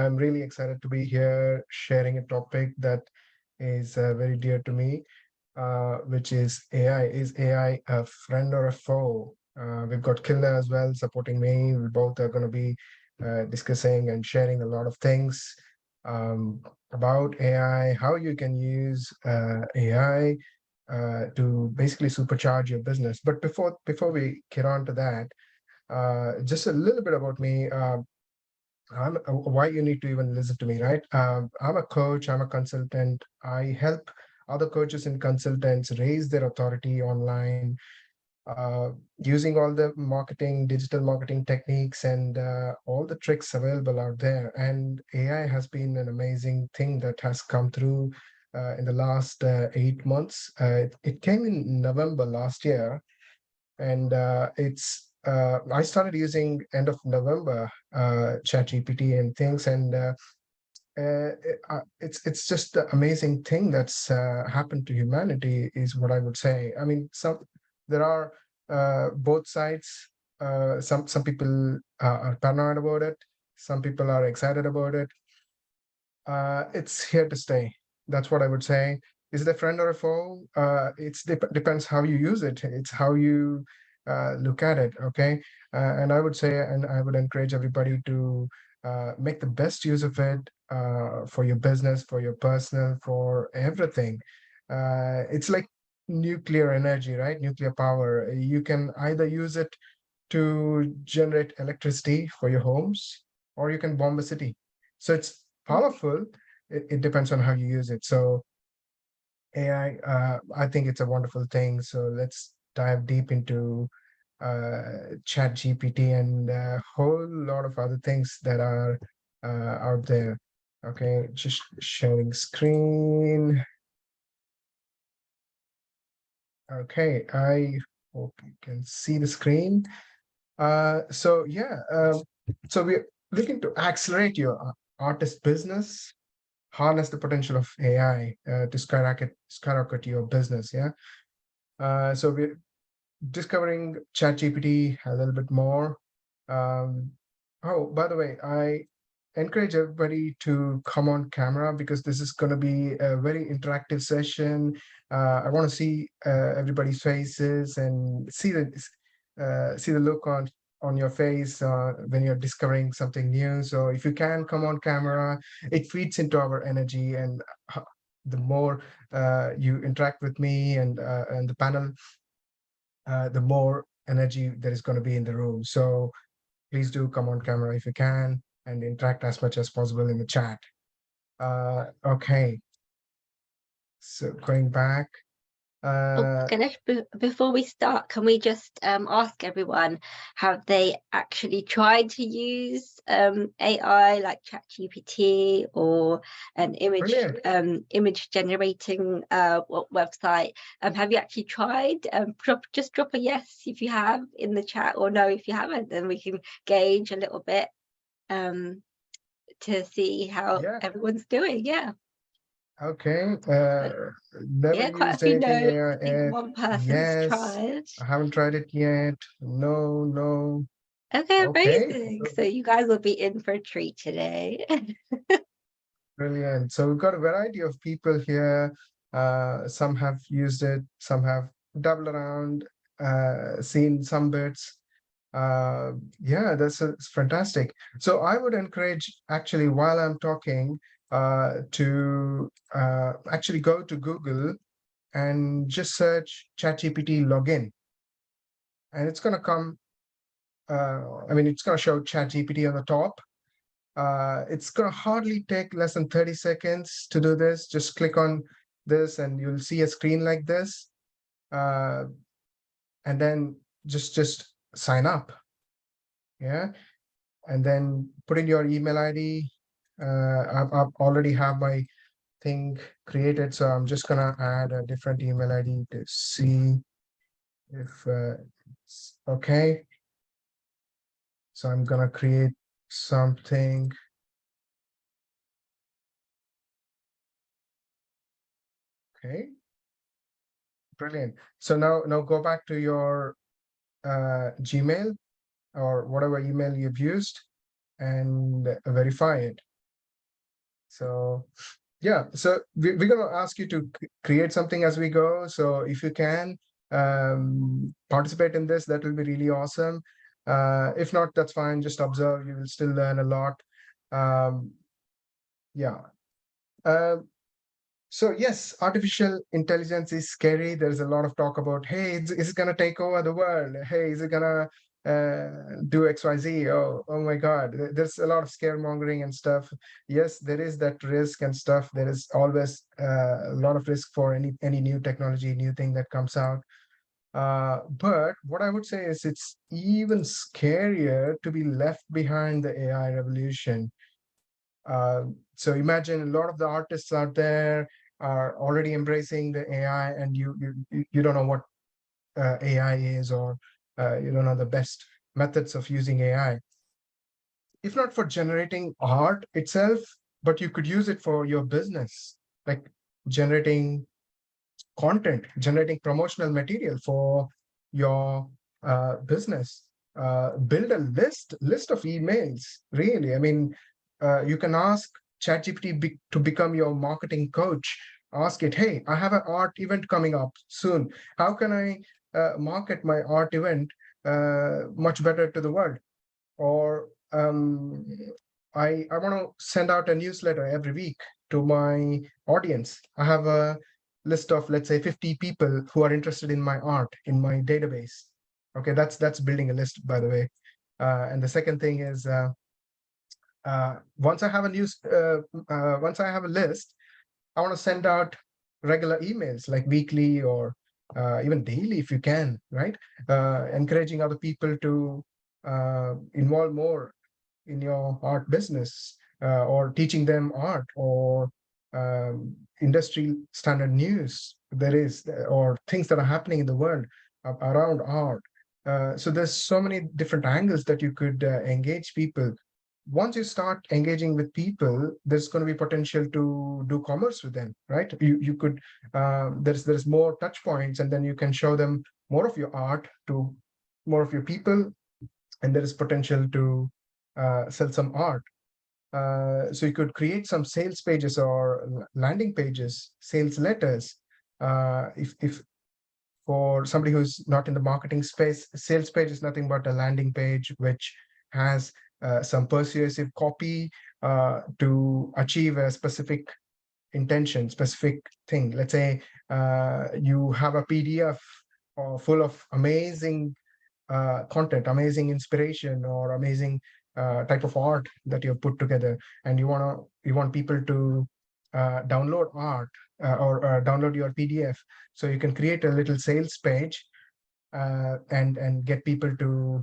I'm really excited to be here sharing a topic that is very dear to me, which is AI. Is AI a friend or a foe? We've got Khilna as well supporting me. We both are going to be discussing and sharing a lot of things um, about AI, how you can use AI to basically supercharge your business. But before we get on to that, just a little bit about me. Why you need to even listen to me, right? I'm a coach, I'm a consultant. I help other coaches and consultants raise their authority online using all the digital marketing techniques and all the tricks available out there. And AI has been an amazing thing that has come through in the last 8 months. It came in November last year, and I started using end of November ChatGPT and things, and it's just the amazing thing that's happened to humanity, is what I would say. I mean, there are both sides. Some people are paranoid about it. Some people are excited about it. It's here to stay. That's what I would say. Is it a friend or a foe? It's depends how you use it. It's how you look at it. Okay, and I would say, and I would encourage everybody to make the best use of it for your business, for your personal, for everything. It's like nuclear energy, right? Nuclear power. You can either use it to generate electricity for your homes, or you can bomb a city. So it's powerful. It depends on how you use it. So AI, I think it's a wonderful thing. So let's dive deep into Chat GPT and a whole lot of other things that are out there. Okay, just sharing screen. Okay, I hope you can see the screen. So yeah, so we're looking to accelerate your artist business, harness the potential of AI to skyrocket your business. Yeah. So we're discovering ChatGPT a little bit more. Um, oh, by the way, I encourage everybody to come on camera because this is going to be a very interactive session. I want to see everybody's faces and see the look on your face when you're discovering something new. So if you can come on camera, it feeds into our energy, and the more you interact with me and the panel, the more energy there is going to be in the room. So please do come on camera if you can and interact as much as possible in the chat. Okay, so going back. Oh, Uh, Ganesh, before we start, can we just ask everyone, have they actually tried to use AI like ChatGPT or an image generating website? Have you actually tried? Just drop a yes if you have in the chat, or no if you haven't, then we can gauge a little bit to see how everyone's doing. Yeah. Okay. Never Yeah, quite a used few anything no's. I AI think yet. one person's Yes. tried. I haven't tried it yet. No, no. Okay, Okay. amazing. So you guys will be in for a treat today. Brilliant. So we've got a variety of people here. Some have used it, some have doubled around, seen some bits. Yeah, it's fantastic. So I would encourage, actually, while I'm talking, to actually go to Google and just search ChatGPT login, and it's going to come. I mean, it's going to show ChatGPT on the top. It's going to hardly take less than 30 seconds to do this. Just click on this, and you'll see a screen like this, uh, and then just sign up. Yeah, and then put in your email ID. I've already have my thing created, so I'm just gonna add a different email ID to see if it's okay. So I'm gonna create something. Okay, brilliant. So now go back to your Gmail or whatever email you've used and verify it. So yeah, so we're going to ask you to create something as we go. So if you can participate in this, that will be really awesome. If not, that's fine. Just observe. You will still learn a lot. Um, yeah. Uh, so yes, artificial intelligence is scary. There's a lot of talk about, hey, is it gonna take over the world? Hey, is it gonna do XYZ? Oh my God. There's a lot of scaremongering and stuff. Yes, there is that risk and stuff. There is always a lot of risk for any new technology, new thing that comes out. But what I would say is it's even scarier to be left behind the AI revolution. uh, so imagine a lot of the artists out there are already embracing the AI, and you don't know what AI is, or you don't know the best methods of using AI. If not for generating art itself, but you could use it for your business, like generating content, generating promotional material for your business. Build a list of emails. Really, I mean, you can ask ChatGPT to become your marketing coach. Ask it, hey, I have an art event coming up soon. How can I market my art event much better to the world? Or I want to send out a newsletter every week to my audience. I have a list of, let's say, 50 people who are interested in my art in my database. Okay, that's building a list, by the way. And the second thing is, once I have a list, I want to send out regular emails, like weekly or even daily if you can, right? Encouraging other people to involve more in your art business, or teaching them art, or industry standard news there is, or things that are happening in the world around art. So there's so many different angles that you could engage people. Once you start engaging with people, there's going to be potential to do commerce with them, right? You could there's more touch points, and then you can show them more of your art to more of your people, and there is potential to sell some art. So you could create some sales pages or landing pages, sales letters. If for somebody who's not in the marketing space, a sales page is nothing but a landing page which has some persuasive copy to achieve a specific intention, specific thing. Let's say you have a PDF full of amazing content, amazing inspiration, or amazing type of art that you've put together, and you want people to download art, or download your PDF, so you can create a little sales page and get people to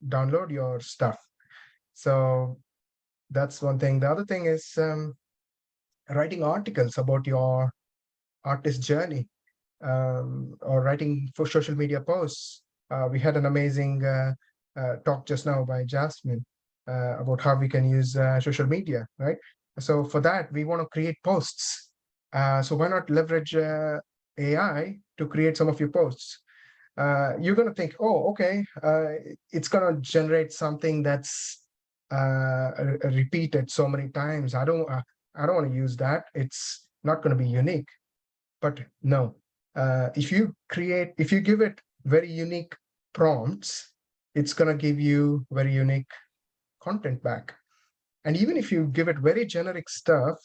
download your stuff. So that's one thing. The other thing is writing articles about your artist journey, or writing for social media posts. We had an amazing talk just now by Jasmine about how we can use social media, right? So for that, we want to create posts. So why not leverage AI to create some of your posts? You're going to think, oh, okay, it's going to generate something that's repeated so many times. I don't want to use that. It's not going to be unique. But no, if you give it very unique prompts, it's going to give you very unique content back. And even if you give it very generic stuff,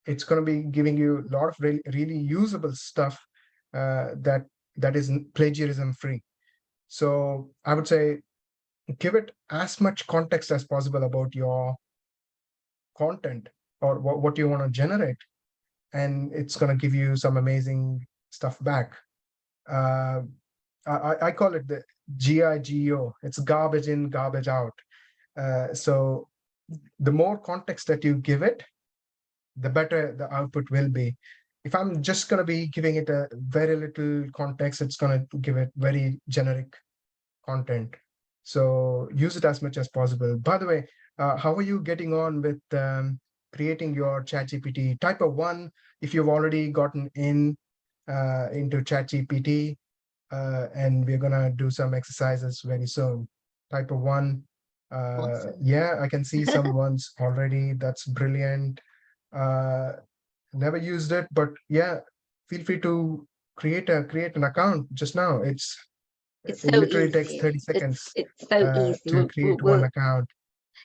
it's going to be giving you a lot of really usable stuff that is plagiarism free. So I would say give it as much context as possible about your content, or what you want to generate, and it's going to give you some amazing stuff back. Uh, I call it the GIGO. It's garbage in, garbage out. So the more context that you give it, the better the output will be. If I'm just going to be giving it a very little context, it's going to give it very generic content. So use it as much as possible. By the way, how are you getting on with creating your ChatGPT? Type of one, if you've already gotten into ChatGPT, and we're gonna do some exercises very soon. Type of one. Awesome. Yeah, I can see some ones already. That's brilliant. Uh, Never used it, but yeah, feel free to create an account just now. It's It so literally takes 30 easy. seconds It's so easy. to create one account.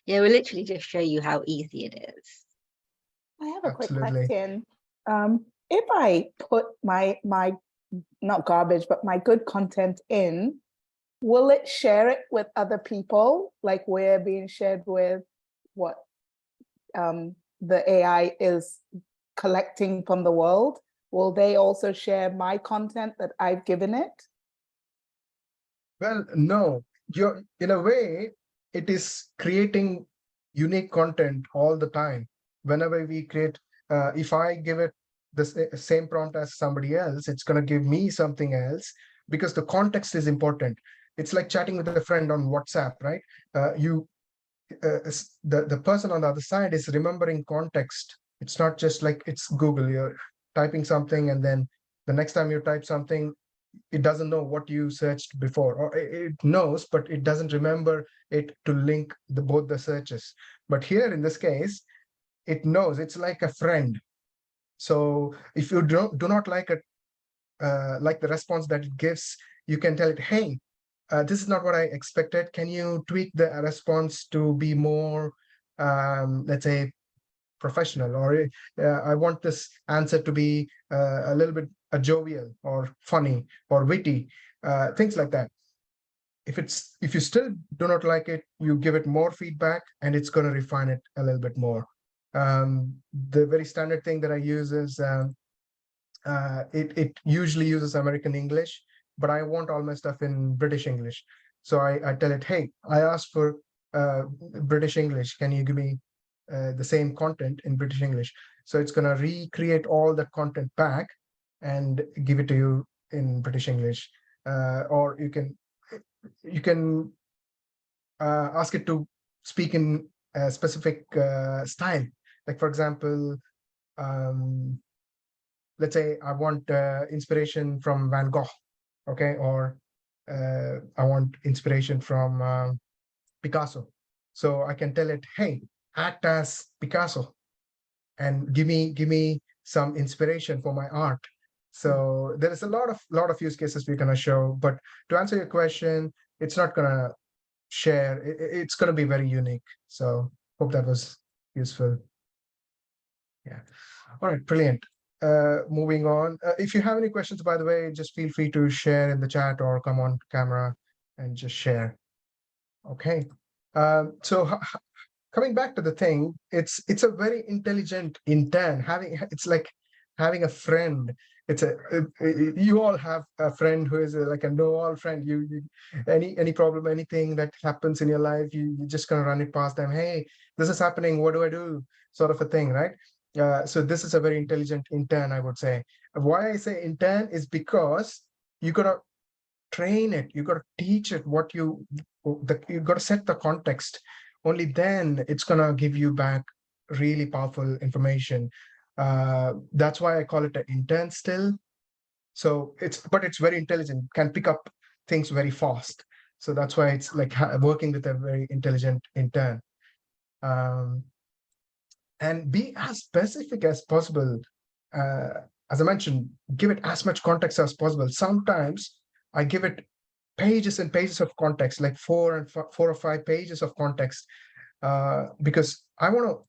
Yeah, we'll literally just show you how easy it is. I have a quick Absolutely. question. If I put my not garbage, but my good content in, will it share it with other people? Like we're being shared with what the AI is collecting from the world? Will they also share my content that I've given it? Well, no, you're in a way, it is creating unique content all the time. Whenever we create, if I give it the same prompt as somebody else, it's going to give me something else because the context is important. It's like chatting with a friend on WhatsApp, right? You the person on the other side is remembering context. It's not just like it's Google. You're typing something and then the next time you type something, it doesn't know what you searched before, or it knows, but it doesn't remember it to link both the searches. But here in this case, it knows. It's like a friend. So if you do not like it, like the response that it gives, you can tell it, hey, this is not what I expected. Can you tweak the response to be more, let's say, professional? Or I want this answer to be a little bit jovial or funny or witty, things like that. If you still do not like it, you give it more feedback, and it's going to refine it a little bit more. The very standard thing that I use is it usually uses American English, but I want all my stuff in British English. So I tell it, hey, I asked for British English. Can you give me the same content in British English? So it's going to recreate all that content back and give it to you in British English. Or you can ask it to speak in a specific style. Like, for example, um, let's say I want inspiration from Van Gogh, okay, or I want inspiration from Picasso. So I can tell it, hey, act as Picasso and give me some inspiration for my art. So there is a lot of use cases we're gonna show. But to answer your question, it's not gonna share. It's gonna be very unique. So hope that was useful. Yeah. All right, brilliant. Moving on. If you have any questions, by the way, just feel free to share in the chat or come on camera and just share. Okay. So coming back to the thing, it's a very intelligent intern. It's like having a friend. You all have a friend who is like a know-all friend. Any problem, anything that happens in your life, you just gonna run it past them. Hey, this is happening. What do I do? Sort of a thing, right? So this is a very intelligent intern, I would say. Why I say intern is because you gotta train it, you gotta teach it you gotta set the context. Only then it's gonna give you back really powerful information. That's why I call it an intern still. So it's very intelligent, can pick up things very fast. So that's why it's like working with a very intelligent intern. Um, and be as specific as possible. Uh, as I mentioned, give it as much context as possible. Sometimes I give it pages and pages of context, like 4 or 5 pages of context, because I want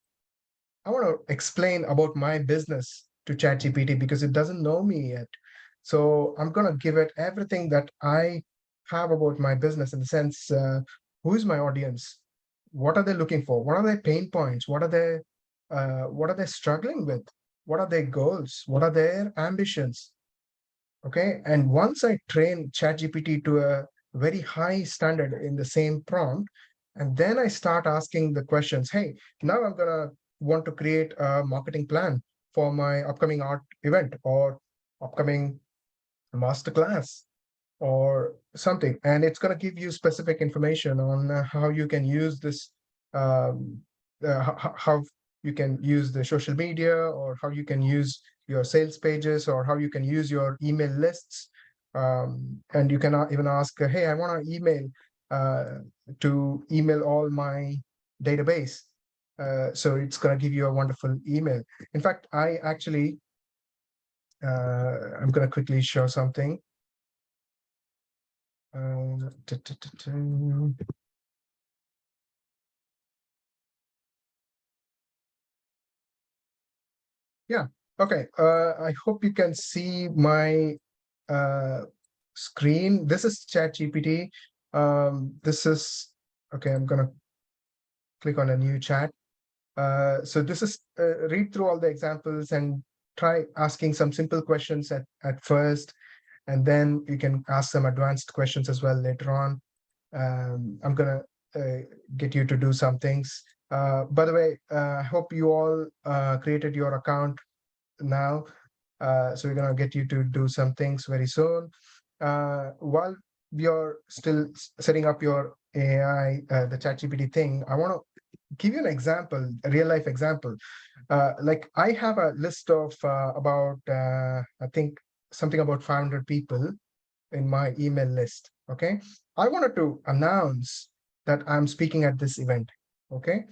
to explain about my business to ChatGPT because it doesn't know me yet. So I'm gonna give it everything that I have about my business in the sense, who is my audience? What are they looking for? What are their pain points? What are they struggling with? What are their goals? What are their ambitions? Okay. And once I train ChatGPT to a very high standard in the same prompt, and then I start asking the questions, hey, now I'm going to want to create a marketing plan for my upcoming art event or upcoming masterclass or something. And it's going to give you specific information on how you can use this, um, how you can use the social media, or how you can use your sales pages, or how you can use your email lists. And you can even ask, hey, I want to email to email all my database. So it's going to give you a wonderful email. In fact, I actually, I'm going to quickly show something. Uh, Yeah. Okay. I hope you can see my screen. This is ChatGPT. This is okay. I'm gonna click on a new chat. So this is read through all the examples and try asking some simple questions at first, and then you can ask some advanced questions as well later on. I'm gonna get you to do some things. By the way, I hope you all created your account now. So we're gonna get you to do some things very soon. While you're still setting up your AI, the ChatGPT thing, I want to give you an example, a real life example. Like I have a list of about, I think something about 500 people in my email list. Okay. I wanted to announce that I'm speaking at this event. Okay.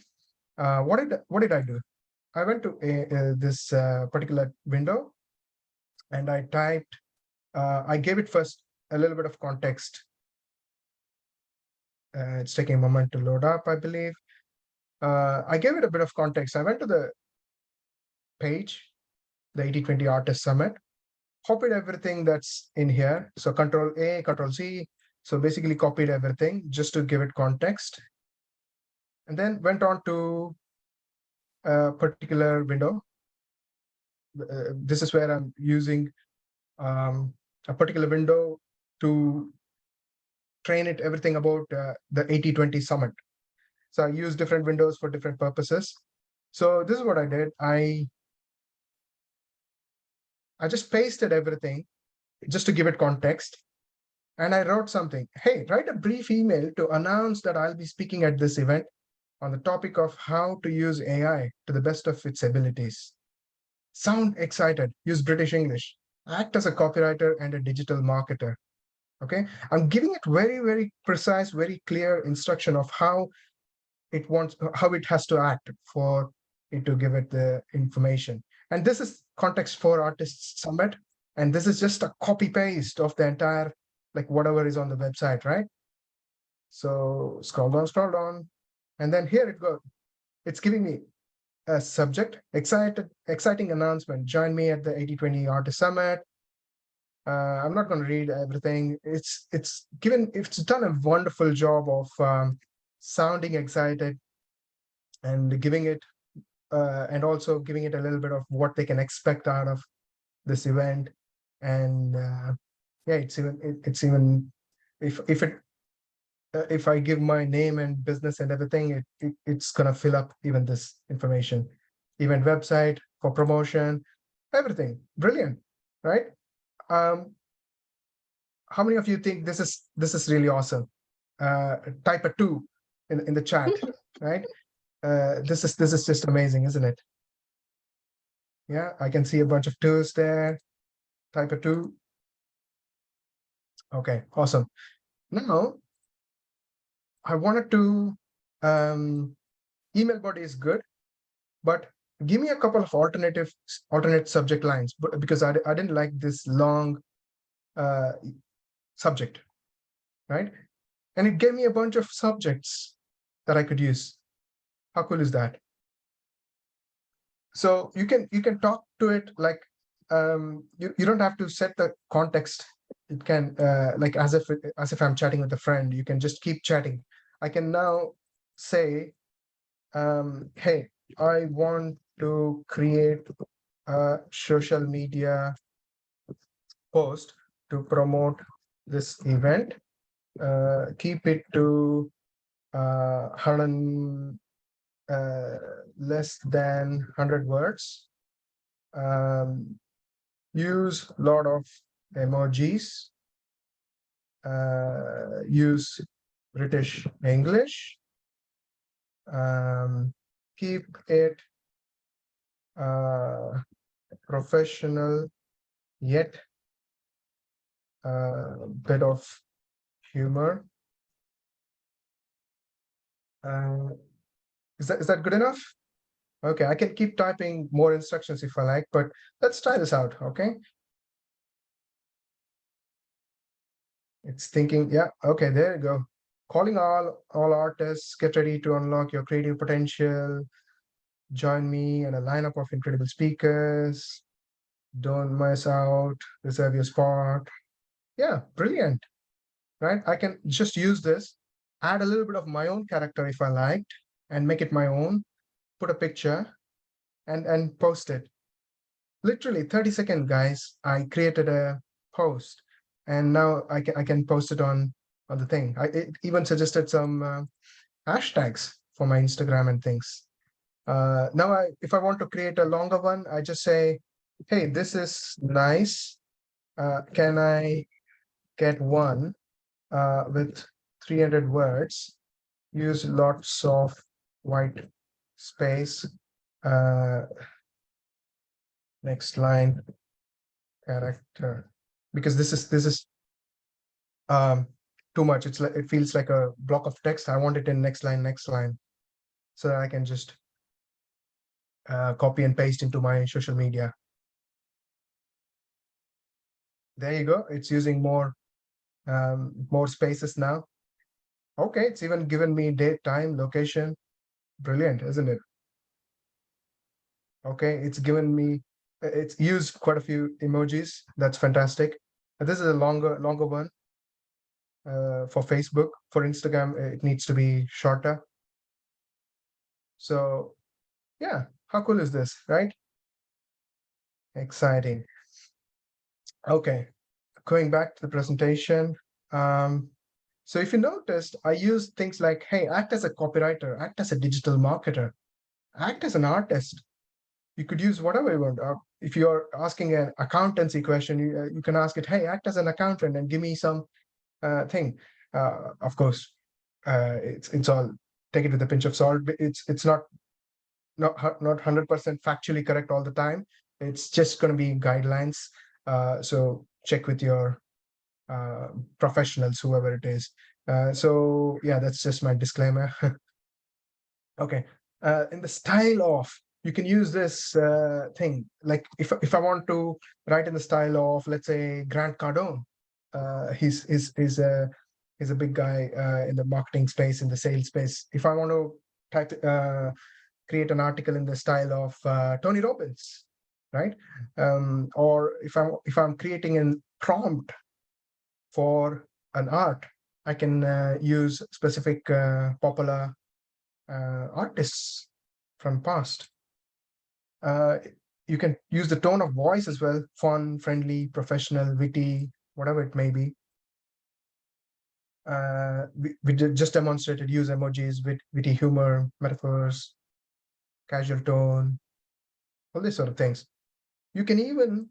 What did I do? I went to this particular window and I typed, I gave it first a little bit of context. It's taking a moment to load up, I believe. I gave it a bit of context. I went to the page, the 80/20 Artist Summit, copied everything that's in here. So Control A, Control C. So basically copied everything just to give it context. And then went on to a particular window. This is where I'm using a particular window to train it everything about the 80/20 Summit. So I use different windows for different purposes. So this is what I did. I just pasted everything just to give it context. And I wrote something. Hey, write a brief email to announce that I'll be speaking at this event on the topic of how to use AI to the best of its abilities. Sound excited. Use British English. Act as a copywriter and a digital marketer. Okay. I'm giving it very, very precise, very clear instruction of how it has to act for it to give it the information. And this is Context for Artists Summit. And this is just a copy paste of the entire, like whatever is on the website, right? So scroll down. And then here it goes. It's giving me a subject, exciting announcement. Join me at the 80/20 Artist Summit. I'm not going to read everything. It's done a wonderful job of sounding excited and giving it and also giving it a little bit of what they can expect out of this event. And yeah, it's even if I give my name and business and everything, it's gonna fill up even this information, event website for promotion, everything. Brilliant, right? How many of you think this is really awesome? Type a 2 in the chat, right? This is just amazing, isn't it? Yeah, I can see a bunch of 2s there. Type a 2. Okay, awesome. Now, I wanted to email body is good, but give me a couple of alternate subject lines because I didn't like this long subject, right? And it gave me a bunch of subjects that I could use. How cool is that? So you can talk to it like you don't have to set the context. It can like as if I'm chatting with a friend. You can just keep chatting. I can now say, hey, I want to create a social media post to promote this event. Keep it to 100 less than 100 words. Use a lot of emojis. Use British English. Keep it professional, yet a bit of humor. Is that good enough? Okay, I can keep typing more instructions if I like, but let's try this out, okay? It's thinking, yeah, okay, there you go. Calling all artists, get ready to unlock your creative potential. Join me in a lineup of incredible speakers. Don't miss out, reserve your spot. Yeah, brilliant, right? I can just use this, add a little bit of my own character if I liked, and make it my own, put a picture, and post it. Literally 30 seconds, guys. I created a post, and now I can post it on the thing. It even suggested some hashtags for my Instagram and things. Now, if I want to create a longer one, I just say, "Hey, this is nice. Can I get one with 300 words? Use lots of white space. Next line character, because this is too much. It's like it feels like a block of text. I want it in next line, so that I can just copy and paste into my social media. There you go. It's using more spaces now. Okay, it's even given me date, time, location. Brilliant, isn't it? Okay, it's given me. It's used quite a few emojis. That's fantastic. This is a longer one. For Facebook. For Instagram, it needs to be shorter. So yeah, how cool is this, right? Exciting. Okay, going back to the presentation. So if you noticed, I use things like, hey, act as a copywriter, act as a digital marketer, act as an artist. You could use whatever you want. If you're asking an accountancy question, you can ask it, hey, act as an accountant and give me some thing. Of course, it's all, take it with a pinch of salt. It's not 100% factually correct all the time. It's just going to be guidelines. So check with your professionals, whoever it is. So yeah, that's just my disclaimer. Okay. In the style of, you can use this thing. Like if I want to write in the style of, let's say, Grant Cardone. He's a big guy in the marketing space, in the sales space. If I want to create an article in the style of Tony Robbins, right? Or if I'm creating a prompt for an art, I can use specific popular artists from past. You can use the tone of voice as well, fun, friendly, professional, witty, whatever it may be. We just demonstrated use emojis, witty humor, metaphors, casual tone, all these sort of things. You can even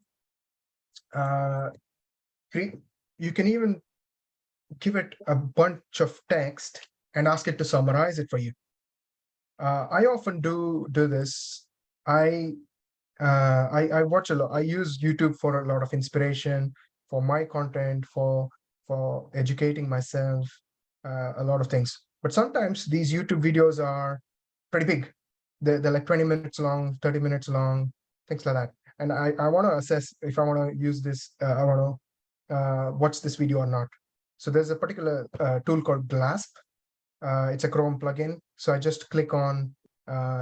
give it a bunch of text and ask it to summarize it for you. I often do this. I watch a lot. I use YouTube for a lot of inspiration for my content, for educating myself, a lot of things. But sometimes these YouTube videos are pretty big. They're like 20 minutes long, 30 minutes long, things like that. And I want to assess if I want to use this, I want to watch this video or not. So there's a particular tool called Glasp. It's a Chrome plugin. So I just click on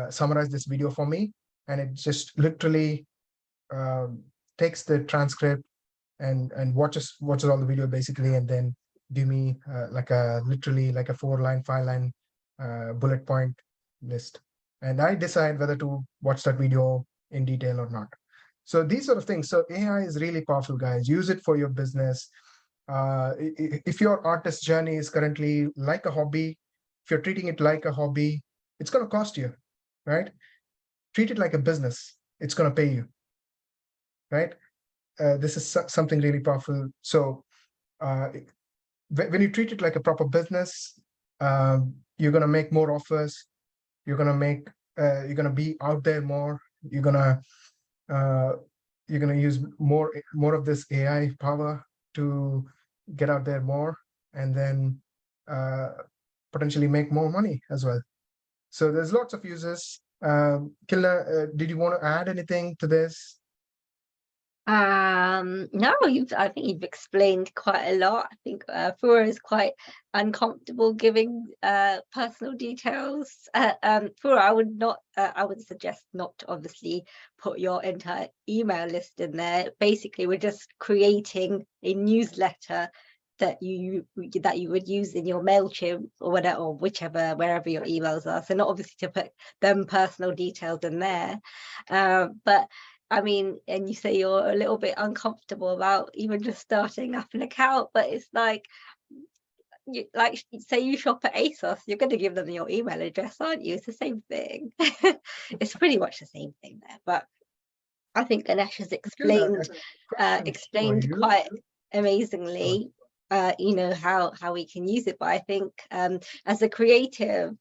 summarize this video for me, and it just literally takes the transcript and watches all the video basically, and then give me literally like a 4-line, 5-line bullet point list, and I decide whether to watch that video in detail or not. So these sort of things. So AI is really powerful, guys. Use it for your business. If your artist journey is currently like a hobby, if you're treating it like a hobby, it's going to cost you, right? Treat it like a business. It's going to pay you, right? This is something really powerful. So when you treat it like a proper business, you're going to make more offers. You're going to be out there more. You're going to use more of this AI power to get out there more, and then potentially make more money as well. So there's lots of uses. Khilna, did you want to add anything to this? No, I think you've explained quite a lot. I think Fura is quite uncomfortable giving personal details. Fura, I would suggest not to obviously put your entire email list in there. Basically, we're just creating a newsletter that you would use in your MailChimp or whatever, or whichever, wherever your emails are. So not obviously to put them personal details in there, but I mean, and you say you're a little bit uncomfortable about even just starting up an account, but it's like say you shop at ASOS, you're going to give them your email address, aren't you? It's the same thing. It's pretty much the same thing there, but I think Ganesh has explained quite amazingly, how we can use it. But I think as a creative,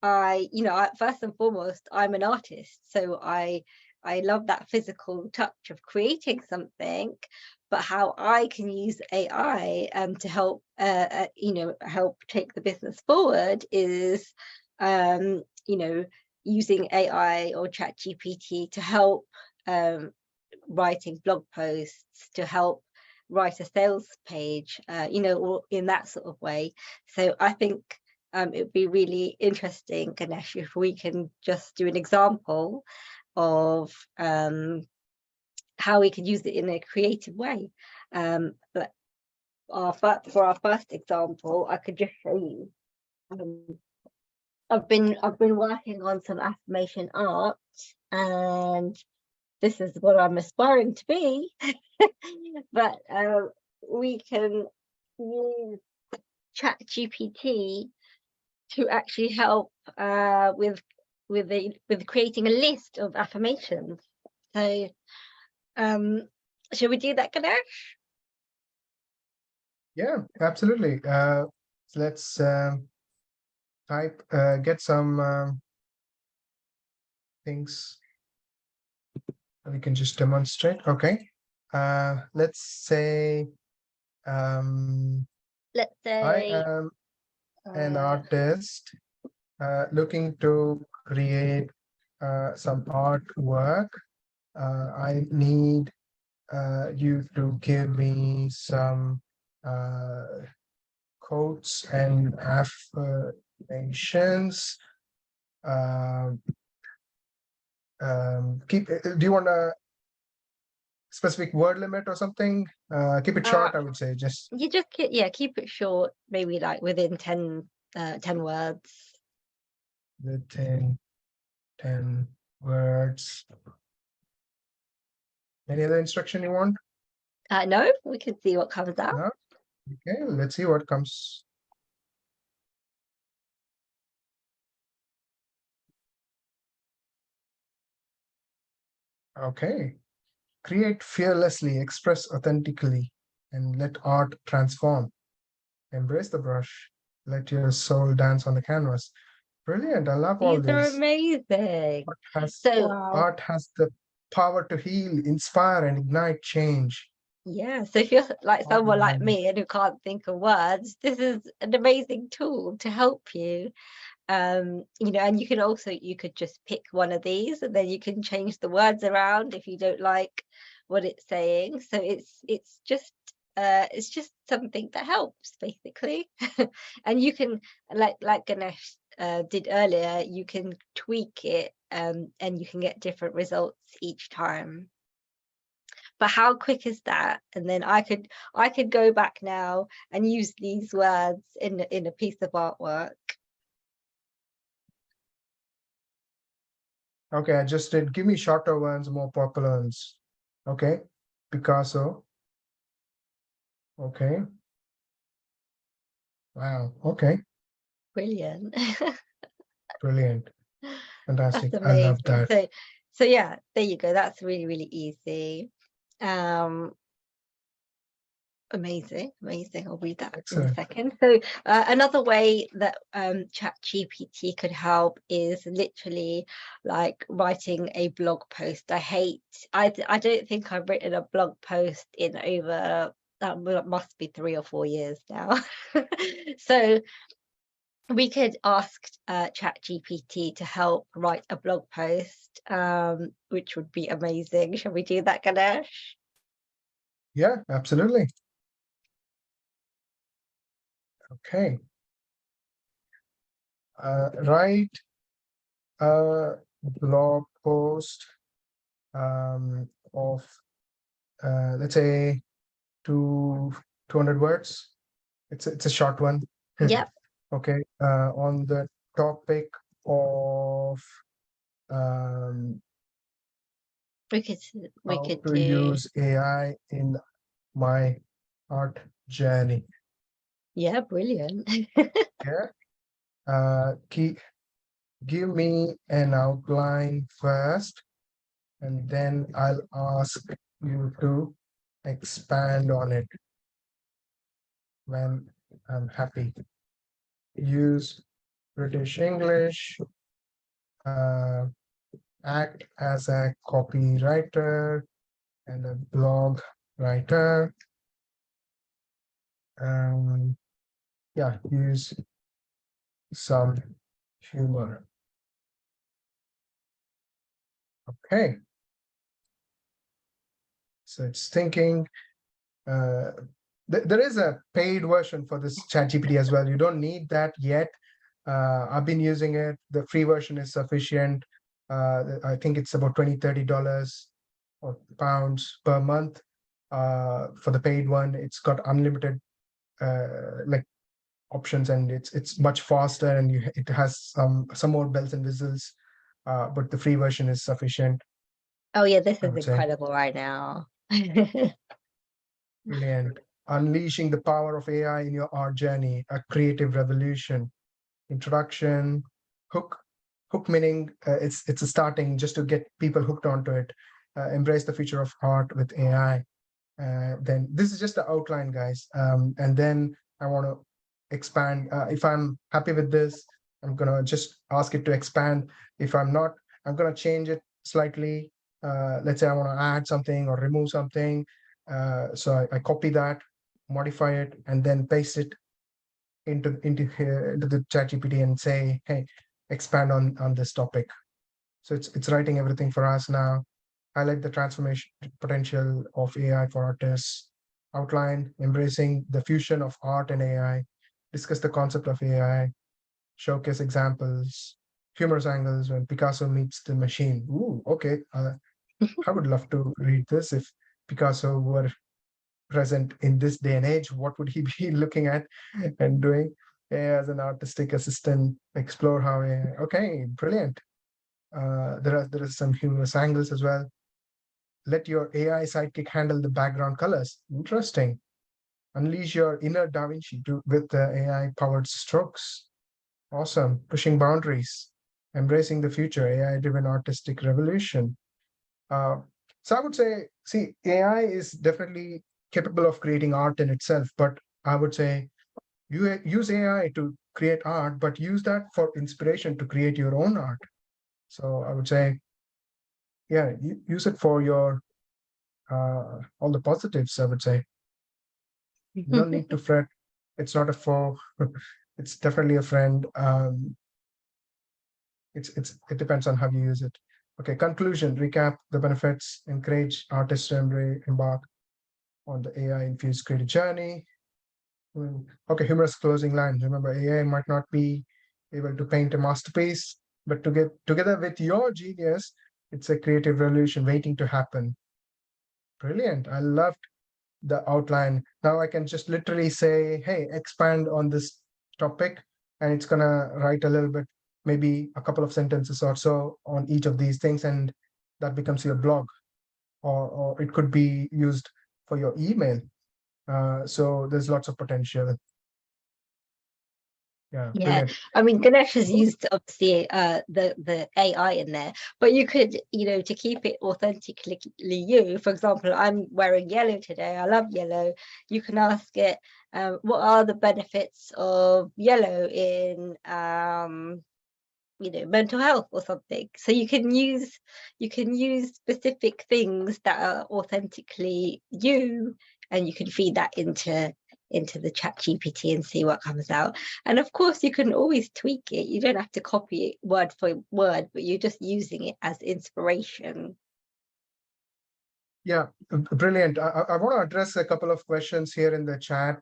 first and foremost, I'm an artist, so I love that physical touch of creating something, but how I can use AI to help help take the business forward is using AI or ChatGPT to help writing blog posts, to help write a sales page, or in that sort of way. So I think it would be really interesting, Ganesh, if we can just do an example of how we could use it in a creative way. But for our first example, I could just show you. I've been working on some affirmation art, and this is what I'm aspiring to be. But we can use ChatGPT to actually help with creating a list of affirmations. So should we do that, Ganesh? Yeah, absolutely. Let's get some things we can just demonstrate. Okay. Let's say I am an artist looking to create some artwork. I need you to give me some quotes and affirmations. Do you want a specific word limit or something? Keep it short, I would say. You just keep it short, maybe like within 10 words. Within 10 words. Any other instruction you want? No, we can see what comes out. No? Okay, let's see what comes. Okay. Create fearlessly, express authentically, and let art transform. Embrace the brush. Let your soul dance on the canvas. Brilliant. I love all These are this. amazing. Art has the power to heal, inspire, and ignite change. Yeah, so if you're like someone like me and who can't think of words, this is an amazing tool to help you. And you could just pick one of these, and then you can change the words around if you don't like what it's saying. So it's just something that helps, basically. And you can, like Ganesh did earlier, you can tweak it, and you can get different results each time. But how quick is that? And then I could go back now and use these words in a piece of artwork. Okay, I just did. Give me shorter ones, more popular ones. Okay, Picasso. Okay. Wow. Okay. Brilliant. Brilliant. Fantastic. I love that. So yeah, there you go. That's really, really easy. Amazing. I'll read that in a second. So another way that ChatGPT could help is literally like writing a blog post. I don't think I've written a blog post in over, that must be 3 or 4 years now. So we could ask ChatGPT to help write a blog post, which would be amazing. Shall we do that, Ganesh? Yeah, absolutely. Okay. Write a blog post of let's say 200 words. It's a short one. Yep. Okay. On the topic of We could how to do use AI in my art journey. Yeah, brilliant. Yeah. Give me an outline first, and then I'll ask you to expand on it when I'm happy. Use British English, act as a copywriter and a blog writer. Yeah, use some humor. Okay. So it's thinking. There is a paid version for this ChatGPT as well. You don't need that yet. I've been using it. The free version is sufficient. I think it's about $20-$30 or pounds per month. For the paid one, it's got unlimited like options, and it's much faster, and it has some more bells and whistles. But the free version is sufficient. Oh yeah, this I is would say. incredible right now. Brilliant. Unleashing the power of AI in your art journey, a creative revolution. Introduction, hook. Hook meaning it's a starting just to get people hooked onto it. Embrace the future of art with AI. Then this is just the outline, guys. And then I want to expand. If I'm happy with this, I'm gonna just ask it to expand. If I'm not, I'm gonna change it slightly. Let's say I want to add something or remove something. So I copy that, modify it, and then paste it into here into the ChatGPT and say, hey, expand on this topic. So it's writing everything for us now. Highlight the transformation potential of AI for artists. Outline embracing the fusion of art and AI. Discuss the concept of AI. Showcase examples. Humorous angles when Picasso meets the machine. Ooh, okay. I would love to read this. If Picasso were present in this day and age, what would he be looking at and doing as an artistic assistant? Explore how AI. Okay, brilliant. There are some humorous angles as well. Let your AI sidekick handle the background colors. Interesting. Unleash your inner Da Vinci with the AI powered strokes. Awesome. Pushing boundaries. Embracing the future. AI driven artistic revolution. So I would say, see, AI is definitely capable of creating art in itself, but I would say you use AI to create art, but use that for inspiration to create your own art. So I would say, yeah, use it for your all the positives, I would say. You don't need to fret. It's not a foe. It's definitely a friend. It depends on how you use it. Okay, conclusion, recap the benefits, encourage artists to embark on the AI infused creative journey. Okay, humorous closing line. Remember, AI might not be able to paint a masterpiece, but to get together with your genius, it's a creative revolution waiting to happen. Brilliant. I loved the outline. Now I can just literally say, hey, expand on this topic, and it's gonna write a little bit, maybe a couple of sentences or so on each of these things, and that becomes your blog, or it could be used for your email. So there's lots of potential. Yeah, Yeah, brilliant. I mean, Ganesh has used obviously the AI in there, but you could, to keep it authentically you. For example, I'm wearing yellow today. I love yellow. You can ask it, what are the benefits of yellow in mental health or something. So you can use specific things that are authentically you, and you can feed that into into the ChatGPT and see what comes out. And of course, you can always tweak it. You don't have to copy it word for word, but you're just using it as inspiration. Yeah, brilliant. I want to address a couple of questions here in the chat.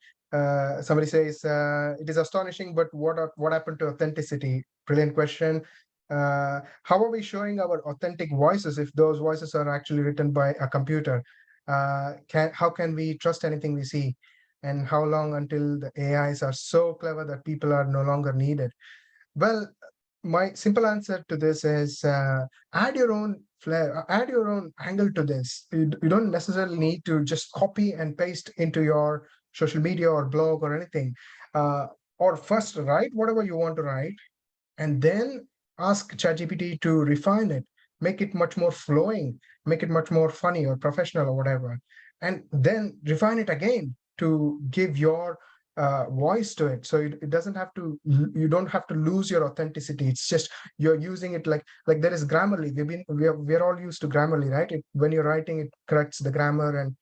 Somebody says, it is astonishing, but what happened to authenticity? Brilliant question. How are we showing our authentic voices if those voices are actually written by a computer? How can we trust anything we see? And how long until the AIs are so clever that people are no longer needed? Well, my simple answer to this is add your own flair, add your own angle to this. You don't necessarily need to just copy and paste into your social media or blog or anything. Or first write whatever you want to write, and then ask ChatGPT to refine it, make it much more flowing, make it much more funny or professional or whatever, and then refine it again to give your voice to it. So it doesn't have to, you don't have to lose your authenticity. It's just you're using it like there is Grammarly. We're all used to Grammarly, right? When you're writing, it corrects the grammar and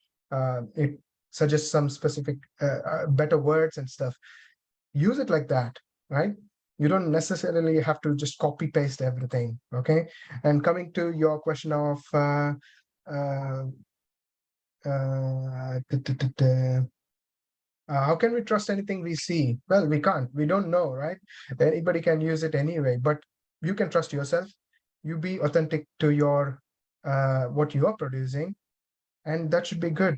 it suggests some specific better words and stuff. Use it like that, right? You don't necessarily have to just copy paste everything. Okay. And coming to your question of how can we trust anything we see? Well, we can't. We don't know, right? Anybody can use it anyway, but you can trust yourself. You be authentic to your what you are producing, and that should be good.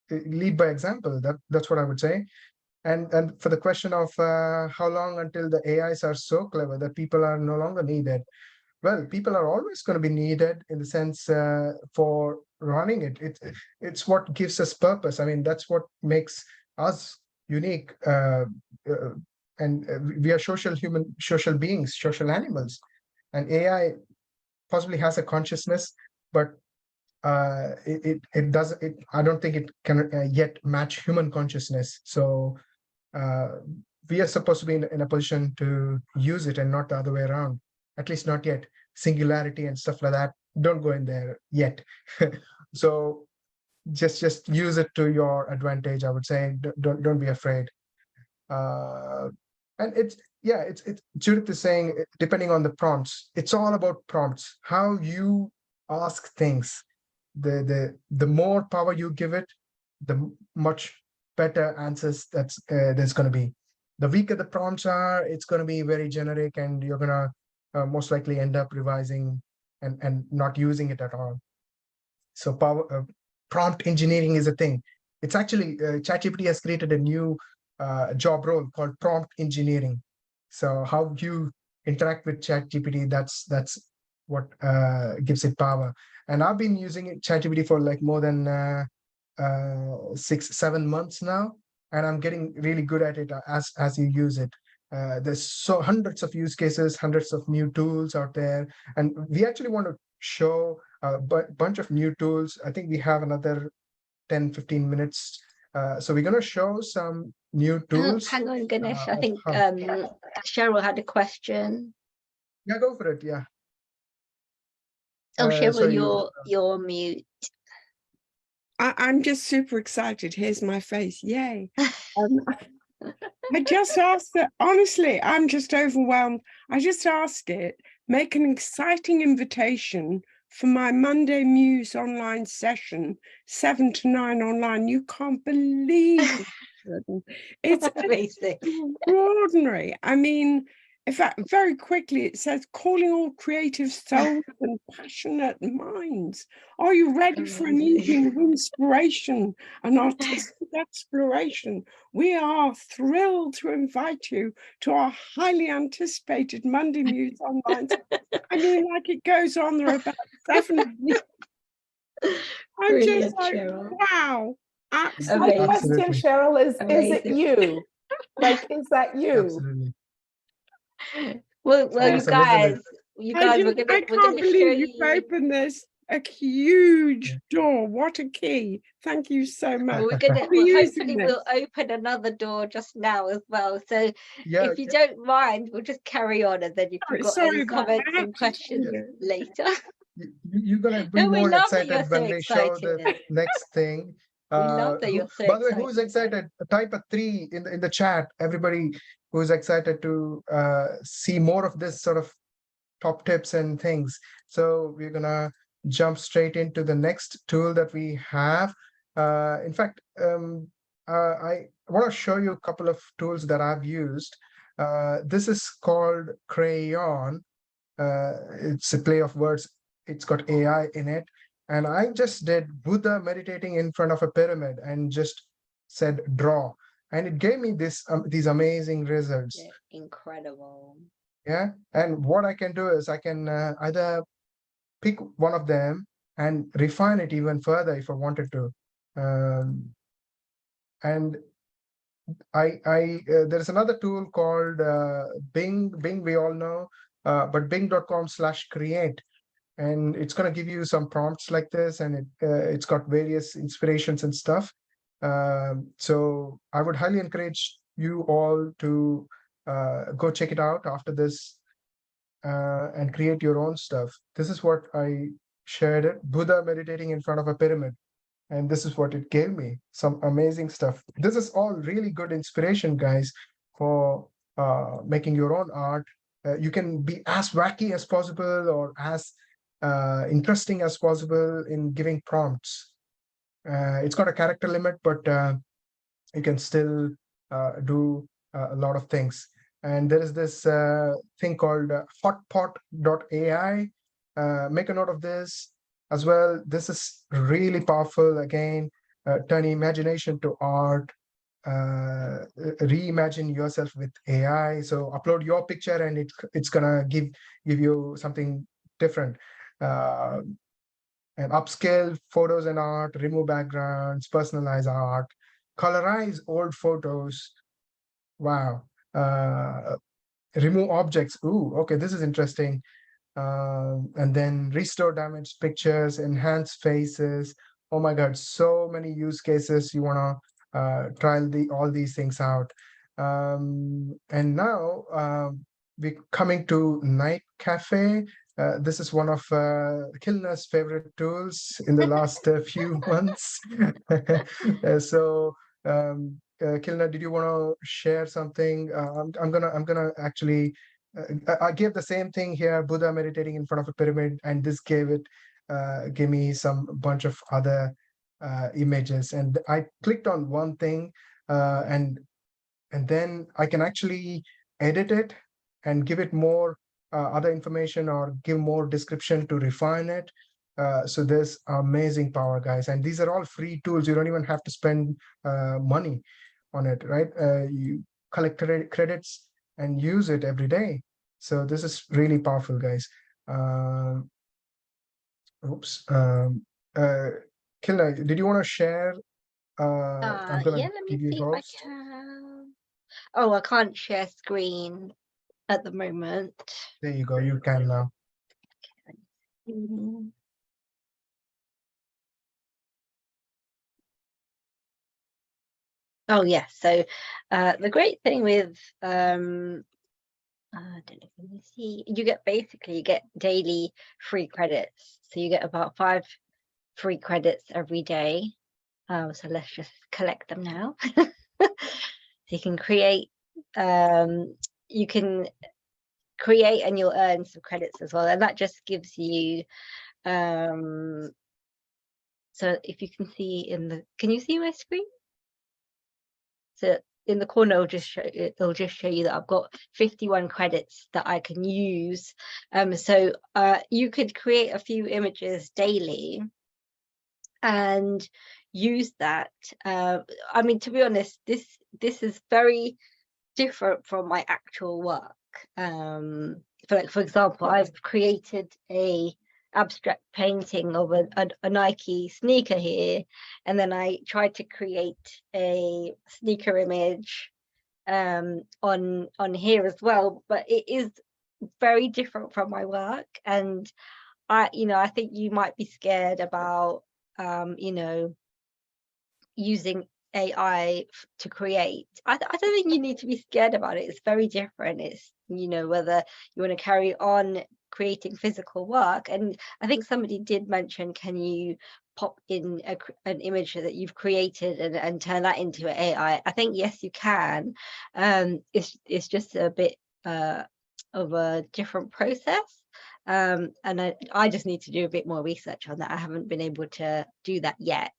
Lead by example. That's what I would say. And for the question of how long until the AIs are so clever that people are no longer needed? Well, people are always going to be needed in the sense for running it. It's what gives us purpose. I mean, that's what makes us unique. And we are social beings, social animals. And AI possibly has a consciousness, but it doesn't. I don't think it can yet match human consciousness. So we are supposed to be in a position to use it and not the other way around. At least not yet. Singularity and stuff like that, don't go in there yet. So just use it to your advantage, I would say. Don't be afraid. And it's Judith is saying, depending on the prompts, it's all about prompts, how you ask things. The more power you give it, the much better answers there's going to be. The weaker the prompts are, it's going to be very generic, and you're going to most likely end up revising and not using it at all. So prompt engineering is a thing. It's actually ChatGPT has created a new job role called prompt engineering. So how you interact with ChatGPT, that's what gives it power. And I've been using ChatGPT for like more than 6-7 months now, and I'm getting really good at it as you use it. There's hundreds of use cases, hundreds of new tools out there, and we actually want to show a bunch of new tools. I think we have another 10-15 minutes, so we're going to show some new tools. Hang on, Ganesh. I think Cheryl had a question. Yeah, go for it. Yeah. Oh, Cheryl, you're mute. I'm just super excited. Here's my face. Yay. I just asked it, honestly, I'm just overwhelmed. I just asked it, make an exciting invitation for my Monday Muse online session, 7 to 9 online. You can't believe it. It's amazing. Extraordinary. I mean, in fact, very quickly, it says, calling all creative souls and passionate minds. Are you ready for an evening of inspiration and artistic exploration? We are thrilled to invite you to our highly anticipated Monday Muse Online. I mean, like it goes on, there are about 7. I'm just like, Cheryl. Wow. My question, Cheryl, is it you? Like, is that you? Absolutely. Well, you guys, I can't believe you've opened this a huge door. What a key! Thank you so much. Hopefully we'll open another door just now as well. So if you don't mind, we'll just carry on, and then you can got any comments and questions later. You're gonna be more excited when we show the next thing. We love that you're so by the way, who's excited. excited? Type a 3 in the chat. Everybody who's excited to see more of this sort of top tips and things. So we're gonna jump straight into the next tool that we have. In fact, I want to show you a couple of tools that I've used. This is called Crayon. It's a play of words. It's got AI in it. And I just did Buddha meditating in front of a pyramid and just said draw. And it gave me these amazing results. Yeah, incredible. Yeah. And what I can do is I can either pick one of them and refine it even further if I wanted to. And there's another tool called Bing. Bing, we all know, but bing.com/create. And it's going to give you some prompts like this, and it's got various inspirations and stuff. So I would highly encourage you all to go check it out after this and create your own stuff. This is what I shared it. Buddha meditating in front of a pyramid. And this is what it gave me, some amazing stuff. This is all really good inspiration, guys, for making your own art. You can be as wacky as possible or as interesting as possible in giving prompts. It's got a character limit, but you can still do a lot of things. And there is this thing called hotpot.ai. Make a note of this as well. This is really powerful. Again, turn imagination to art. Reimagine yourself with AI. So upload your picture, and it's gonna give you something different. And upscale photos and art, remove backgrounds, personalize art, colorize old photos. Wow. Remove objects. Ooh, okay, this is interesting. And then restore damaged pictures, enhance faces. Oh my God, so many use cases. You want to try all these things out. And now we're coming to Night Cafe. This is one of Khilna's favorite tools in the last few months. So Khilna, did you want to share something? I'm gonna actually I gave the same thing here, Buddha meditating in front of a pyramid, and this gave me some bunch of other images, and I clicked on one thing, and then I can actually edit it and give it more other information or give more description to refine it. So there's amazing power, guys, and these are all free tools. You don't even have to spend money on it, right? You collect credits and use it every day. So this is really powerful, guys. Oops. Khilna, did you want to share? I'm gonna Yeah, let me give you see if I host. can. Oh, I can't share screen at the moment. There you go. You can now. Oh yeah, so the great thing with I don't know if you can see, you get daily free credits. So you get about 5 free credits every day. So let's just collect them now. So you can create and you'll earn some credits as well, and that just gives you so if you can see can you see my screen? So in the corner it'll just show you that I've got 51 credits that I can use. So you could create a few images daily and use that. I mean, to be honest, this is very different from my actual work. For example, I've created a abstract painting of a Nike sneaker here, and then I tried to create a sneaker image on here as well, but it is very different from my work. And I think you might be scared about using AI to create. I don't think you need to be scared about it. It's very different. It's whether you want to carry on creating physical work. And I think somebody did mention, can you pop in an image that you've created and turn that into an AI? I think yes, you can. It's just a bit of a different process. And I just need to do a bit more research on that. I haven't been able to do that yet,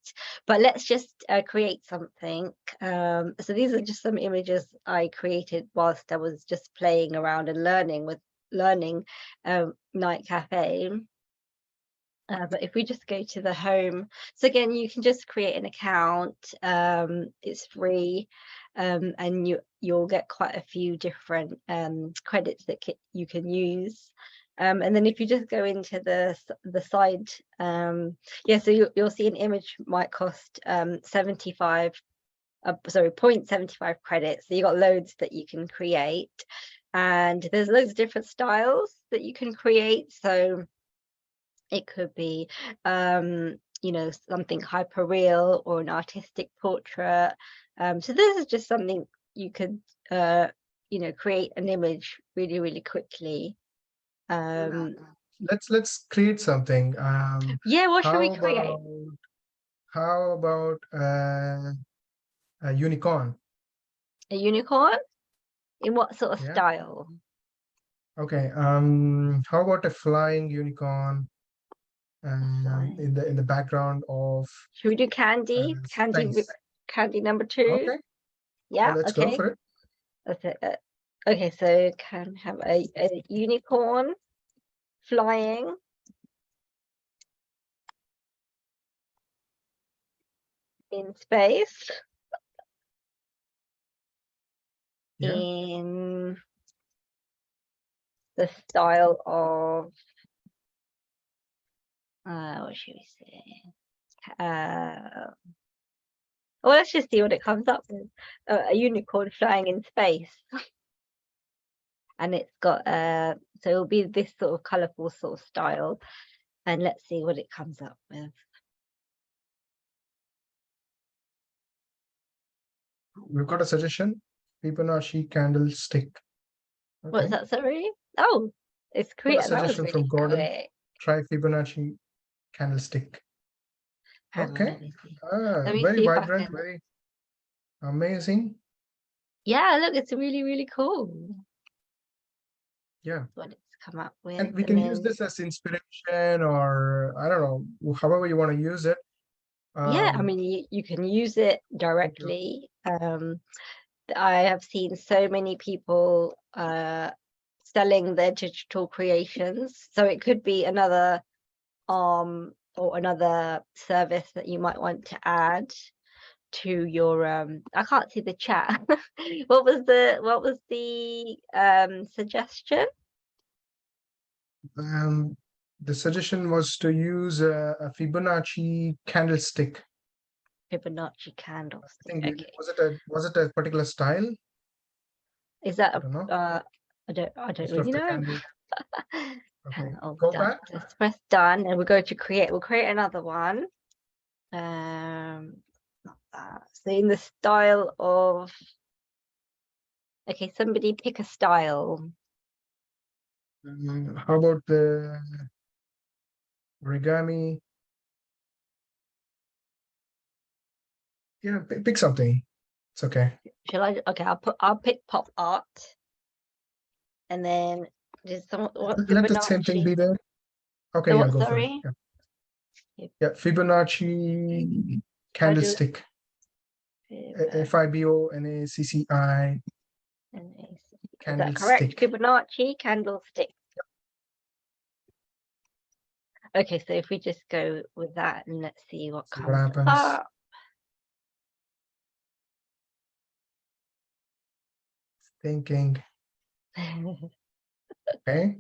but let's just create something. So these are just some images I created whilst I was just playing around and learning Night Cafe. But if we just go to the home, so again, you can just create an account. It's free, and you'll get quite a few different credits that you can use. And then if you just go into the side, yeah, so you'll see an image might cost 0.75 credits. So you got loads that you can create, and there's loads of different styles that you can create. So it could be you know, something hyper real or an artistic portrait. So this is just something you could you know, create an image really quickly. Let's create something. Yeah, what should we create? How about a unicorn? A unicorn? In what sort of Yeah. style? Okay. How about a flying unicorn? In the background of. Should we do candy? Space. Candy number 2. Okay. Yeah. Let's okay. go for it. That's it. Okay, so can have a unicorn flying in space. Yeah. In the style of what should we say? Well, let's just see what it comes up with. A unicorn flying in space. And it's got so it'll be this sort of colorful sort of style, and let's see what it comes up with. We've got a suggestion: Fibonacci candlestick. Okay. What's that, sorry? Oh, it's Got a created. That was suggestion really from Gordon. quick. Try Fibonacci candlestick. Hang on, Okay. let me see. Let me Very see if I vibrant, can. very amazing. Yeah, look, it's really, really cool. Yeah. What it's come up with. And we can use this as inspiration, or I don't know, however you want to use it. Yeah, I mean, you can use it directly. I have seen so many people selling their digital creations. So it could be another arm or another service that you might want to add to your I can't see the chat. What was the suggestion? The suggestion was to use a Fibonacci candlestick. Fibonacci I candlestick. think Okay. was it a particular style? Is that I don't know. I don't Instead really of the know. candle. Okay. Oh, Go done. back. Let's press done, and we're going to create. We'll create another one. Not that. So in the style of. Okay, somebody pick a style. How about the origami? Yeah, pick something. It's okay. Shall I? Okay, I'll pick pop art, and then just some what Let the same thing Fibonacci. be there. Okay, So yeah, what? go for it. Sorry. Yeah, Fibonacci candlestick. Fibonacci Is that correct? candlestick. Fibonacci candlestick. Okay, so if we just go with that, and let's see what See what comes happens. up. Thinking. Okay.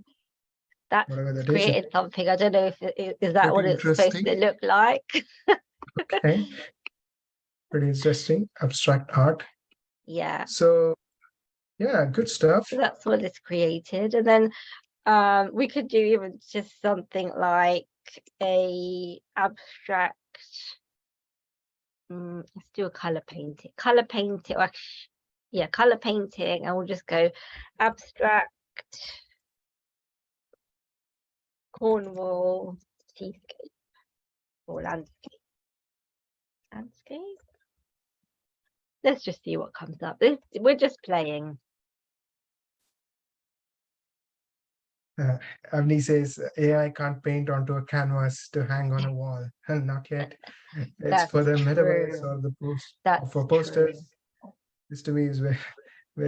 That's Whatever that is. created something. I don't know if is that what Pretty it's supposed to interesting. look like. Okay. Pretty interesting. Abstract art. Yeah. So yeah, good stuff. So that's what it's created, and then we could do even just something like a abstract. Let's do a color painting. Color painting. Yeah, color painting, and we'll just go abstract Cornwall seascape. or landscape. Landscape. Let's just see what comes up. We're just playing. Avni says AI can't paint onto a canvas to hang on a wall. Not yet. It's for the metaverse or the post for posters. This to me is where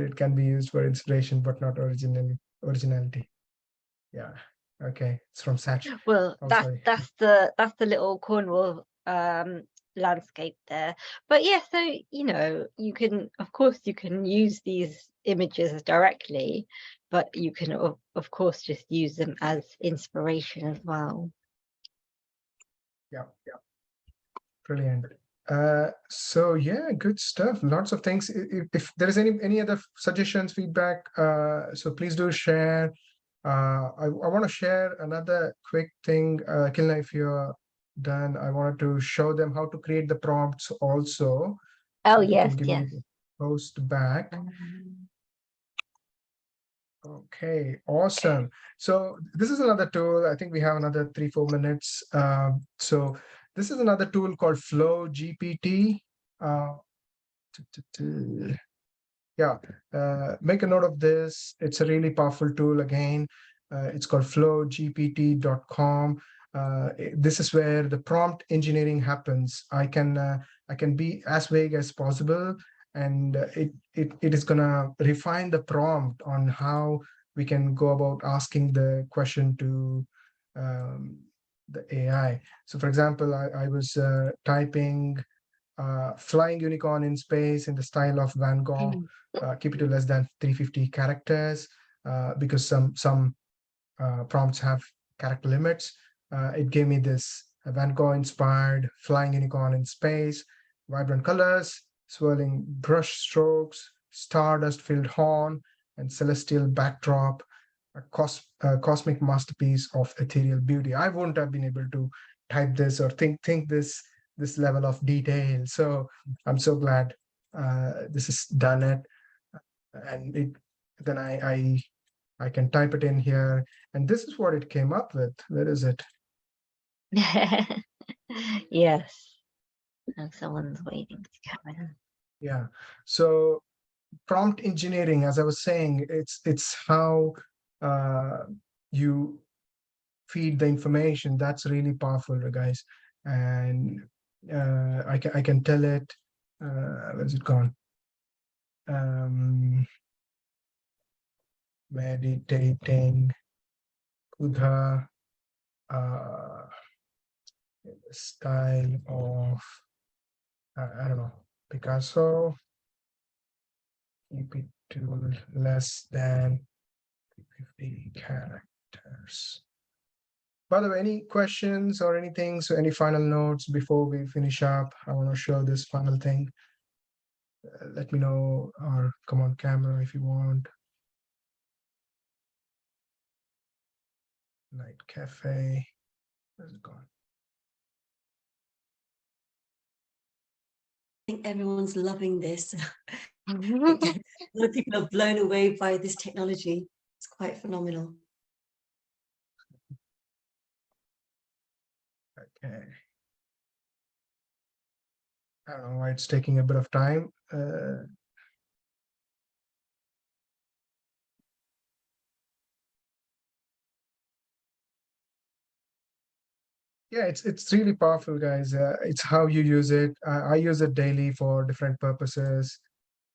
it can be used for inspiration, but not originality. Yeah. Okay. It's from Satch. Well, Oh, that's the little Cornwall landscape there. But yeah, so you can, of course, you can use these images directly, but you can of course just use them as inspiration as well. Yeah. Brilliant. So yeah, good stuff. Lots of things. If there is any other suggestions, feedback, so please do share. I want to share another quick thing. Khilna, if you're done, I wanted to show them how to create the prompts also. Oh, if you yes, can give yes. me the post back. Okay, awesome. So this is another tool. I think we have another 3-4 minutes. So this is another tool called Flow GPT. Yeah, make a note of this. It's a really powerful tool. Again, it's called flowgpt.com. This is where the prompt engineering happens. I can be as vague as possible, and it is gonna refine the prompt on how we can go about asking the question to the AI. So, for example, I was typing flying unicorn in space in the style of Van Gogh. Keep it to less than 350 characters because some prompts have character limits. It gave me this Van Gogh inspired flying unicorn in space, vibrant colors, swirling brush strokes, stardust filled horn, and celestial backdrop, a cosmic masterpiece of ethereal beauty. I wouldn't have been able to type this or think this level of detail. So I'm so glad this has done it, and then I can type it in here, and this is what it came up with. Where is it? Yes. Oh, someone's waiting to come in. Yeah. So prompt engineering, as I was saying, it's how you feed the information. That's really powerful, guys. And I can tell it. Where's it gone? Meditating Buddha, style of I don't know, Picasso. Keep it to less than 50 characters. By the way, any questions or anything? So any final notes before we finish up? I want to show this final thing. Let me know, or come on camera if you want. Night Cafe. Where's it gone? I think everyone's loving this. A lot of people are blown away by this technology. It's quite phenomenal. Okay. I don't know why it's taking a bit of time. Yeah, it's really powerful, guys. It's how you use it. I use it daily for different purposes.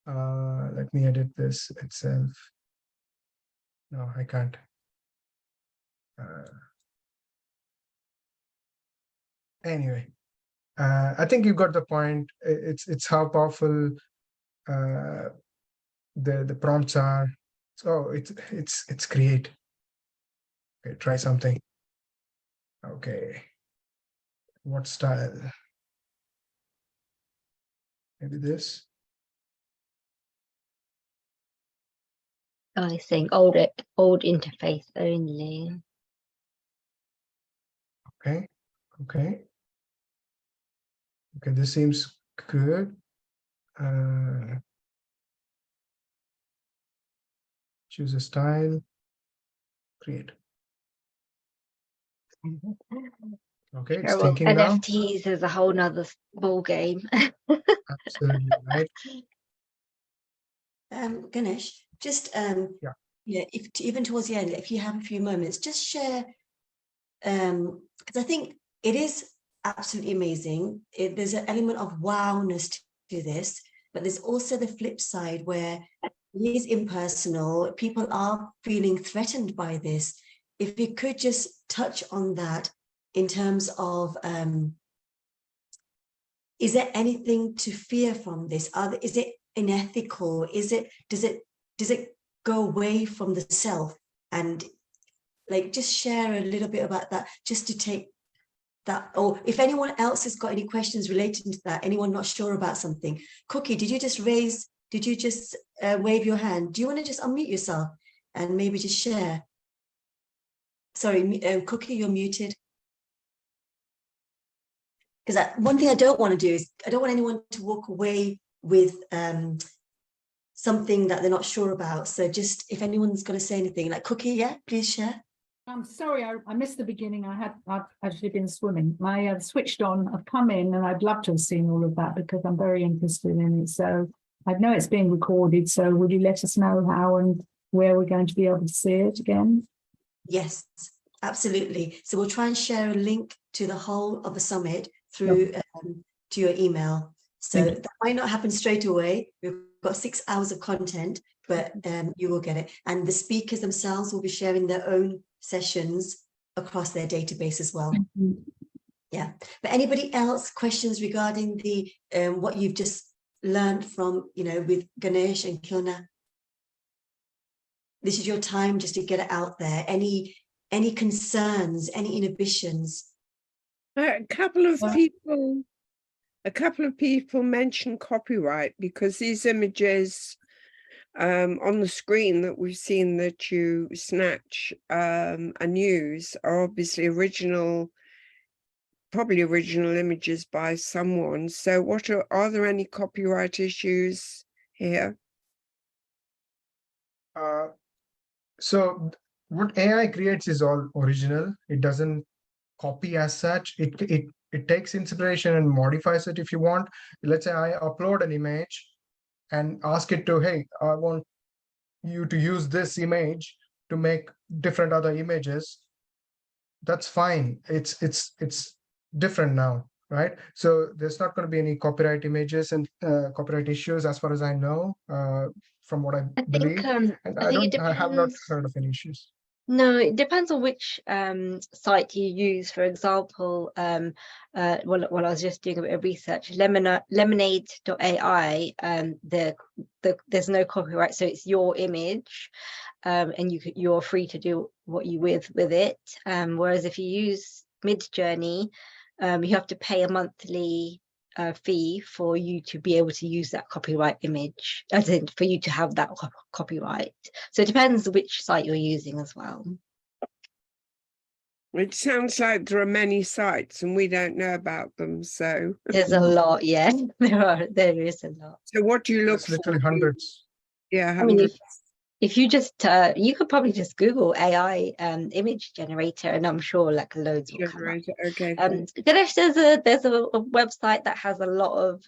Let me edit this itself. No, I can't. Anyway, I think you got the point. It's how powerful the prompts are. So it's great. Okay, try something. Okay, what style? Maybe this. I think old interface only. Okay, okay, okay. This seems good. Choose a style. Create. Okay, it's Yeah, well, thinking now. NFTs is a whole nother ball game. Absolutely right. Ganesh, just yeah, if even towards the end, if you have a few moments, just share, because I think it is absolutely amazing. There's an element of wowness to this, but there's also the flip side where it is impersonal. People are feeling threatened by this. If you could just touch on that in terms of, is there anything to fear from this? Is it unethical? Does it go away from the self? And like, just share a little bit about that, just to take that. Or if anyone else has got any questions relating to that, anyone not sure about something. Cookie, did you just wave your hand? Do you want to just unmute yourself and maybe just share? Sorry, Cookie, you're muted. Because one thing I don't want to do is I don't want anyone to walk away with something that they're not sure about. So just if anyone's going to say anything, like Cookie, yeah, please share. I'm sorry, I missed the beginning. I've actually been swimming. I switched on, I've come in, and I'd love to have seen all of that because I'm very interested in it. So I know it's being recorded. So would you let us know how and where we're going to be able to see it again? Yes, absolutely. So we'll try and share a link to the whole of the summit through to your email. So that might not happen straight away. We've got 6 hours of content, but you will get it. And the speakers themselves will be sharing their own sessions across their database as well. Yeah. But anybody else questions regarding the what you've just learned from, with Ganesh and Khilna? This is your time just to get it out there. Any concerns, any inhibitions? A couple of people mentioned copyright, because these images on the screen that we've seen that you snatch and use are obviously probably original images by someone. So are there any copyright issues here? So what AI creates is all original. It doesn't copy as such. It takes inspiration and modifies it if you want. Let's say I upload an image and ask it to, hey, I want you to use this image to make different other images. That's fine. It's different now, right? So there's not going to be any copyright images and copyright issues as far as I know, from what I believe. And I have not heard of any issues. No, it depends on which site you use. For example, while I was just doing a bit of research, lemonade.ai, there's no copyright, so it's your image, and you're free to do what you with it. Whereas if you use Midjourney, you have to pay a monthly fee for you to be able to use that copyright image, as in for you to have that copyright. So it depends which site you're using as well. It sounds like there are many sites and we don't know about them. So there's a lot, yeah. There is a lot. So what do you look for? Literally hundreds. Yeah, hundreds. I mean, if you just you could probably just Google AI image generator, and I'm sure like loads will come up. Okay. Ganesh, there's a website that has a lot of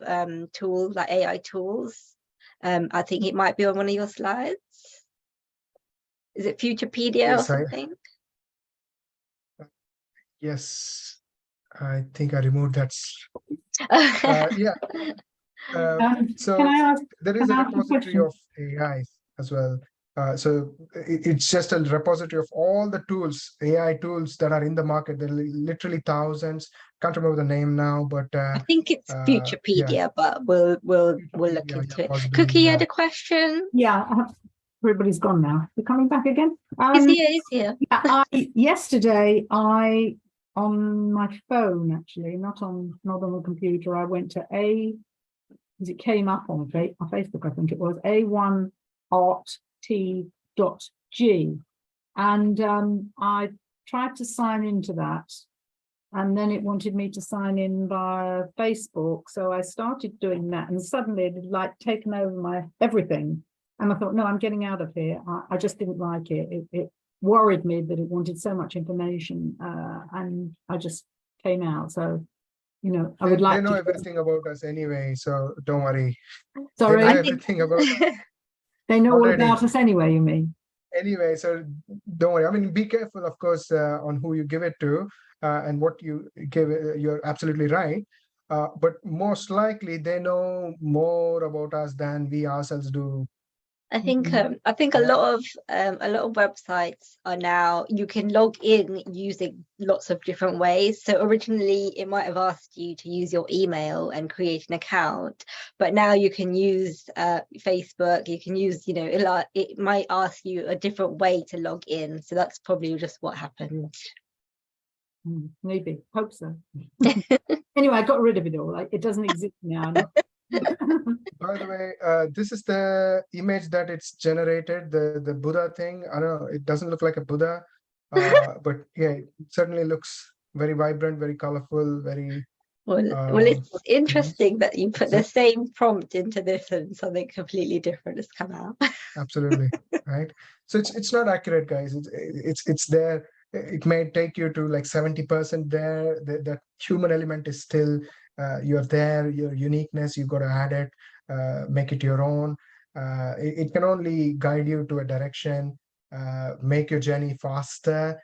tools, like AI tools. I think it might be on one of your slides. Is it Futurepedia or something? Yes, I think I removed that. Yeah. So can I ask, there is a repository of AI as well. So it's just a repository of all the tools, AI tools that are in the market. There are literally thousands. Can't remember the name now, but I think it's Futurepedia, but we'll look into it. possibly, Cookie, you had a question? Yeah, everybody's gone now. You're coming back again? He's here. Yeah, yesterday, on my phone, actually, not on the computer, I went to because it came up on Facebook, I think it was, a1art.t.g. And I tried to sign into that. And then it wanted me to sign in via Facebook. So I started doing that, and suddenly it had like taken over my everything. And I thought, no, I'm getting out of here. I just didn't like it. It worried me that it wanted so much information. And I just came out. So, you know, I They, would like they know to. everything about us anyway, so don't worry. Sorry, They know I think everything about us they know all already. about us anyway, you mean? Anyway, so don't worry. I mean, be careful, of course, on who you give it to and what you give. You're absolutely right. But most likely, they know more about us than we ourselves do. I think a Yeah. lot of websites are now, you can log in using lots of different ways. So originally it might have asked you to use your email and create an account, but now you can use Facebook, you can use, you know, it might ask you a different way to log in. So that's probably just what happened. Maybe, hope so. Anyway, I got rid of it all. Like, it doesn't exist now. By the way, this is the image that it's generated, the Buddha thing. I don't know, it doesn't look like a Buddha, but yeah, it certainly looks very vibrant, very colorful, very. Well, it's interesting that you put the Exact- same prompt into this and something completely different has come out. Absolutely, right? So it's not accurate, guys. It's there. It may take you to like 70% there. That human element is still you're there. Your uniqueness, you got to add it, make it your own. It can only guide you to a direction, make your journey faster.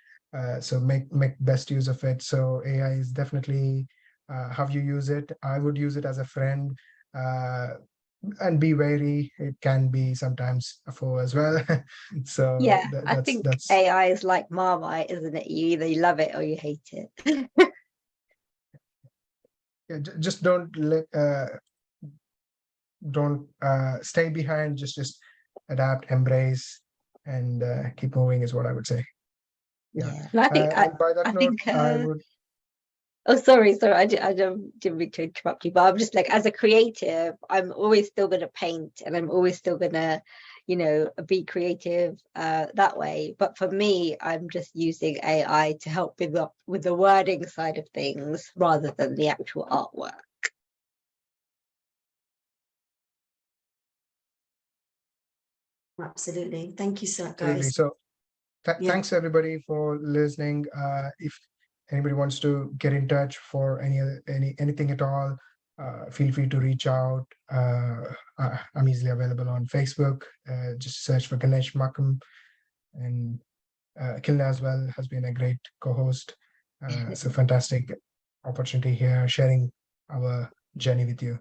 So make best use of it. So AI is definitely how you use it. I would use it as a friend. And be wary, it can be sometimes a foe as well. So Yeah, I that's think AI is like Marmite, isn't it? You either love it or you hate it. yeah, just don't stay behind, just adapt, embrace, and keep moving is what I would say. Yeah. And I think And by that I note, think I would. oh, sorry, I didn't mean to interrupt you, but I'm just like, as a creative, I'm always still going to paint and I'm always still going to, you know, be creative that way. But for me, I'm just using AI to help with the wording side of things rather than the actual artwork. Absolutely. Thank you, sir, Absolutely. guys. So Yeah. thanks everybody for listening. If anybody wants to get in touch for anything at all, feel free to reach out. I'm easily available on Facebook. Just search for Ganesh Makam, and Khilna as well has been a great co-host. So fantastic opportunity here, sharing our journey with you.